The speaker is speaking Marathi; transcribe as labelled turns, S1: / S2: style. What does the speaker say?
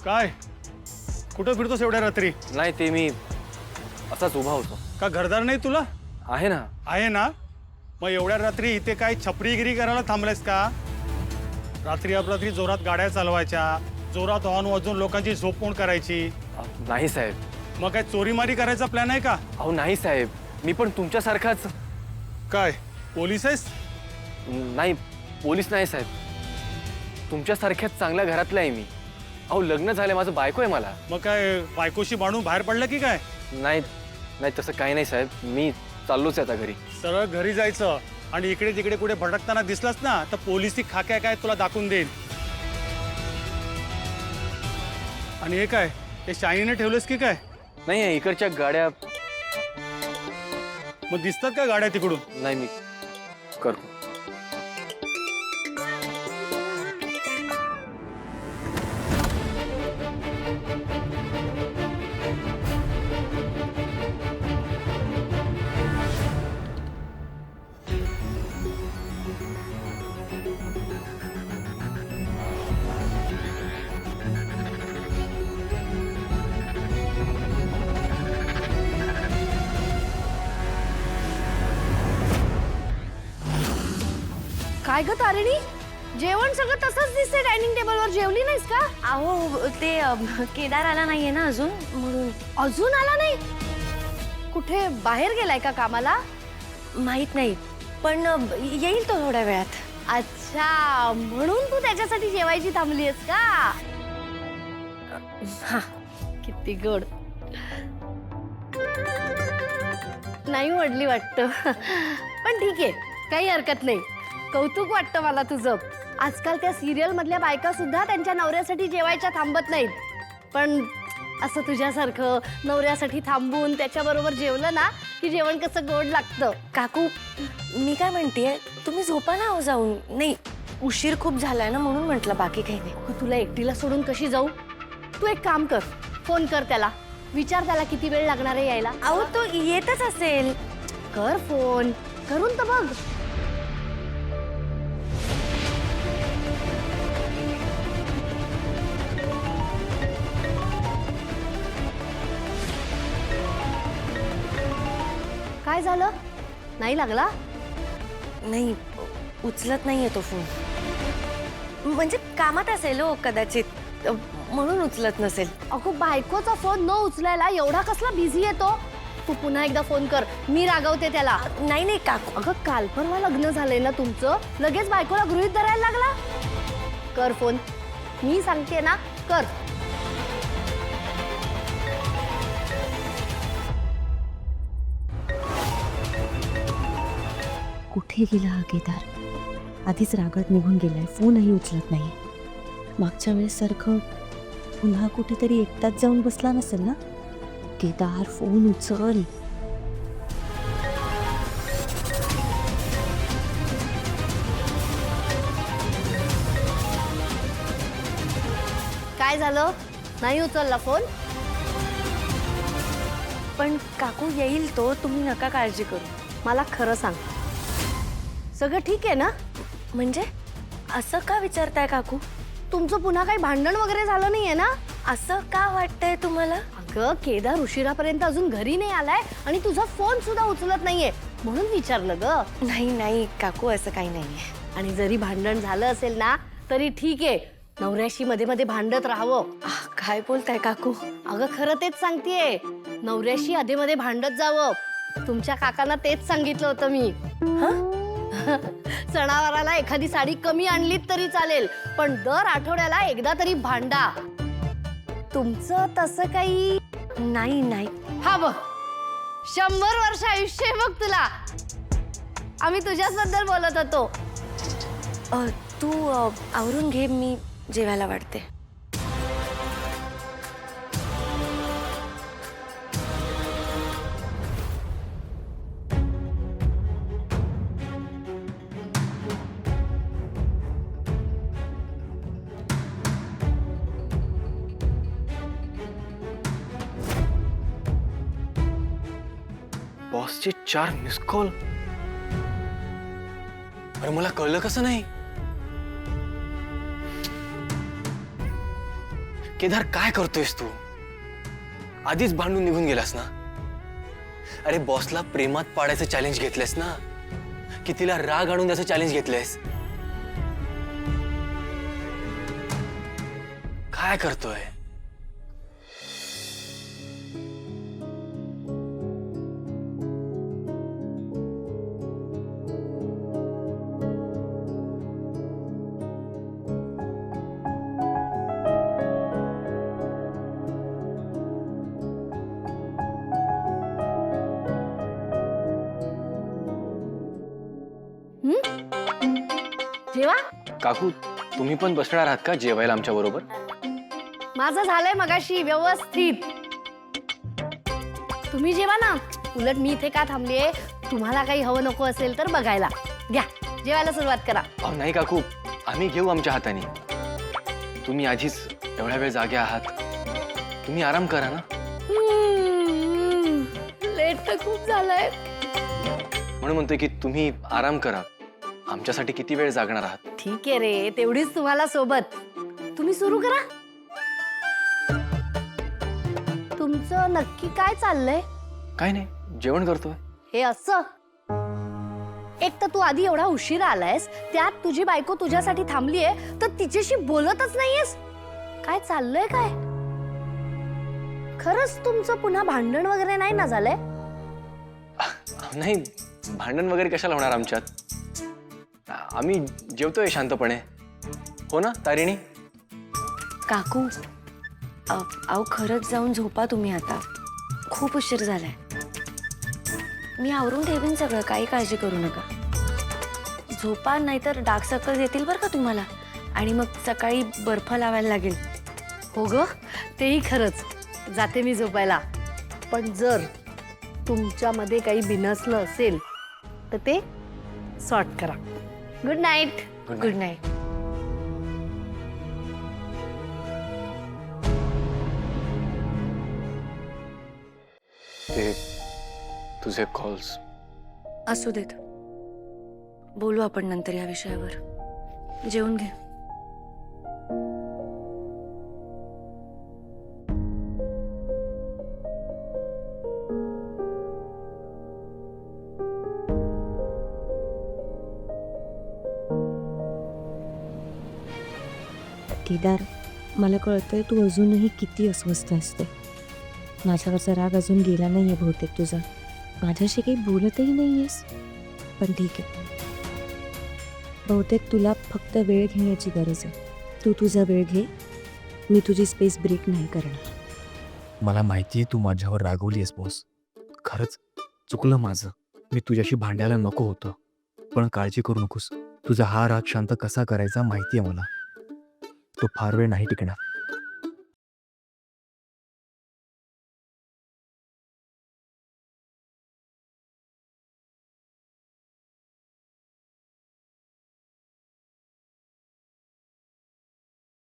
S1: काय कुठं फिरतोस एवढ्या रात्री?
S2: नाही ते मी असाच उभा होतो.
S1: का घरदार नाही तुला?
S2: आहे ना.
S1: आहे ना, मग एवढ्या रात्री इथे काय छपरीगिरी करायला थांबलेस का? रात्री अपरात्री जोरात गाड्या चालवायच्या, जोरात हॉर्न वाजवून लोकांची झोपमोड करायची.
S2: नाही साहेब.
S1: मग काय चोरीमारी करायचा प्लॅन आहे का?
S2: अहो नाही साहेब, मी पण तुमच्यासारखाच.
S1: काय पोलीस आहेस?
S2: नाही पोलीस नाही साहेब, तुमच्यासारख्याच चांगल्या घरातला आहे मी. अहो लग्न झालंय, माझं बायको आहे मला.
S1: मग काय बायकोशी बांधून बाहेर पडलं की काय?
S2: नाही नाही तसं काही नाही साहेब, मी चाललोच आहे आता घरी.
S1: सरळ घरी जायचं आणि इकडे तिकडे कुठे भटकताना दिसलास ना तर पोलिसी खाक्या काय तुला दाखवून देईल. आणि हे काय, हे शाईनीने ठेवलंस की काय?
S2: नाही इकडच्या गाड्या.
S1: मग दिसतात का गाड्या तिकडून?
S2: नाही मी करतो.
S3: काय ग तारिणी, जेवण सगळं तसंच दिसतंय डायनिंग टेबलवर. जेवली नाहीस का?
S4: अहो ते केदार आला नाहीये ना अजून, म्हणून.
S3: अजून आला नाही? कुठे बाहेर गेलाय का कामाला?
S4: माहित नाही, पण येईल तो थोड्या वेळात.
S3: अच्छा, म्हणून तू त्याच्यासाठी जेवायची थांबलीस का?
S4: हा.
S3: किती गोड. नाही वडली वाटतं, पण ठीक आहे, काही हरकत नाही. कौतुक वाटतं मला तुझं. आजकाल त्या सिरियल मधल्या बायका सुद्धा त्यांच्या नवऱ्यासाठी जेवायच्या थांबत नाहीत, पण असं तुझ्यासारखं नवऱ्यासाठी थांबून त्याच्याबरोबर जेवलं ना की जेवण कसं गोड लागतं.
S4: काकू, मी काय म्हणतेय, तुम्ही झोपा ना. हो जाऊन. नाही उशीर खूप झालाय ना, म्हणून म्हटलं, बाकी काही नाही.
S3: तुला एकटीला सोडून कशी जाऊ? तू एक काम कर, फोन कर त्याला, विचार त्याला किती वेळ लागणार आहे यायला.
S4: अहो तो येतच असेल.
S3: कर फोन, करून तर बघ. काय झालं? नाही लागला?
S4: नाही उचलत नाहीये तो फोन. म्हणजे कामात असेल हो कदाचित, म्हणून उचलत नसेल.
S3: अगो, बायकोचा फोन न उचलायला एवढा कसला बिझी येतो? तू पुन्हा एकदा फोन कर, मी रागवते त्याला.
S4: नाही नाही काकू.
S3: अगं, काल परवा लग्न झालंय ना तुमचं, लगेच बायकोला गृहीत धरायला लागला. कर फोन, मी सांगते ना, कर.
S5: कुठे गेला हा केदार? आधीच रागात निघून गेलाय, फोनही उचलत नाही. मागच्या वेळेस सारखं पुन्हा कुठेतरी एकटाच जाऊन बसला नसेल ना? केदार, फोन उचल.
S3: काय झालं? नाही उचलला फोन?
S4: पण काकू येईल तो, तुम्ही नका काळजी करू.
S3: मला खरं सांग, सगळं ठीक आहे ना?
S4: म्हणजे असं का विचारताय काकू?
S3: तुमचं पुन्हा काही भांडण वगैरे झालं नाहीये ना?
S4: असं का वाटतंय तुम्हाला?
S3: अगं, केदार उशिरापर्यंत अजून घरी नाही आलाय आणि तुझा फोन सुद्धा उचलत नाहीये, म्हणून विचारलं ग.
S4: नाही नाही काकू, असं काही नाहीये.
S3: आणि जरी भांडण झालं असेल ना तरी ठीक आहे, नवऱ्याशी मध्ये मध्ये भांडत राहावं.
S4: काय बोलताय काकू?
S3: अगं, खरं तेच सांगतेय, नवऱ्याशी आधी मध्ये भांडत जावं. तुमच्या काकांना तेच सांगितलं होतं मी. सणावाराला एखादी साडी कमी आणलीत तरी चालेल, पण दर आठवड्याला एकदा तरी भांडा. तुमचं तसं काही
S4: नाही नाही.
S3: हा बघ, 100 वर्ष आयुष्य आहे बघ तुला. आम्ही तुझ्याबद्दल बोलत होतो.
S4: तू आवरून घे, मी जेवायला वाटते.
S2: बॉसचे 4 मिस कॉल. अरे मला कळलं कसं नाही? केदार काय करतोयस तू? आधीच भांडून निघून गेलास ना? अरे बॉसला प्रेमात पाडायचं चॅलेंज घेतलंयस ना, की तिला राग आणून द्यायचं चॅलेंज घेतलंयस? काय करतोय?
S3: जेवा.
S2: काकू, तुम्ही पण बसणार आहात का जेवायला आमच्या बरोबर?
S3: माझं झालंय मगाशी व्यवस्थित. तुम्ही जेवा ना. उलट मी इथे का थांबलीये, तुम्हाला काही हवं नको असेल तर बघायला. घ्या, जेवायला सुरुवात करा.
S2: अहो नाही काकू, आम्ही घेऊ आमच्या हाताने. तुम्ही आधीच एवढ्या वेळ जागे आहात, तुम्ही आराम करा ना.
S3: लेट तर खूप झालंय.
S2: म्हणून म्हणतोय की तुम्ही आराम करा. आमच्यासाठी किती वेळ जागणार आहात?
S3: ठीक आहे रे, तेवढीच तुम्हाला सोबत. तुम्ही सुरू करा. तुमचं नक्की काय चाललंय?
S2: काय नाही, जेवण करतोय.
S3: हे असं एक तर तू आधी एवढा उशीरा आलायस, त्यात तुझी बायको तुझ्यासाठी थांबलीये, तर तिच्याशी बोलतच नाहीयेस. काय चाललंय काय? खरंच तुमचं पुन्हा भांडण वगैरे नाही ना झालंय?
S2: नाही, भांडण वगैरे कशाला होणार आमच्यात? आम्ही जेवतोय शांतपणे. हो ना तारिणी?
S4: काकू, अहो खरंच जाऊन झोपा तुम्ही आता. खूप उशीर झालाय. मी आवरून ठेवीन सगळं, काही काळजी करू नका. झोपा, नाहीतर डार्क सर्कल्स येतील बरं का तुम्हाला, आणि मग सकाळी बर्फ लावायला लागेल.
S3: हो ग, तेही खरंच. जाते मी झोपायला. पण जर तुमच्यामध्ये काही बिनसलं असेल तर ते सॉर्ट करा. Good night.
S4: Good night.
S2: ते तुझे कॉल्स.
S4: असू देत, बोलू आपण नंतर या विषयावर. जेवून घे.
S5: केदार, मला कळतंय तू अजूनही किती अस्वस्थ असते. माझ्यावरचा राग अजून गेला नाहीये बहुतेक तुझा. माझ्याशी काही बोलतही नाहीयेस. पण ठीक आहे, बहुतेक तुला फक्त वेळ घेण्याची गरज आहे. तू तुझा वेळ घे, मी तुझी स्पेस ब्रेक नाही करणार.
S6: मला माहिती आहे तू माझ्यावर रागवली आहेस बॉस. खरंच चुकलं माझं. मी तुझ्याशी भांडायला नको होतं. पण काळजी करू नकोस, तुझा हा राग शांत कसा करायचा माहिती आहे मला. तो फार वेळ नाही टिकणार.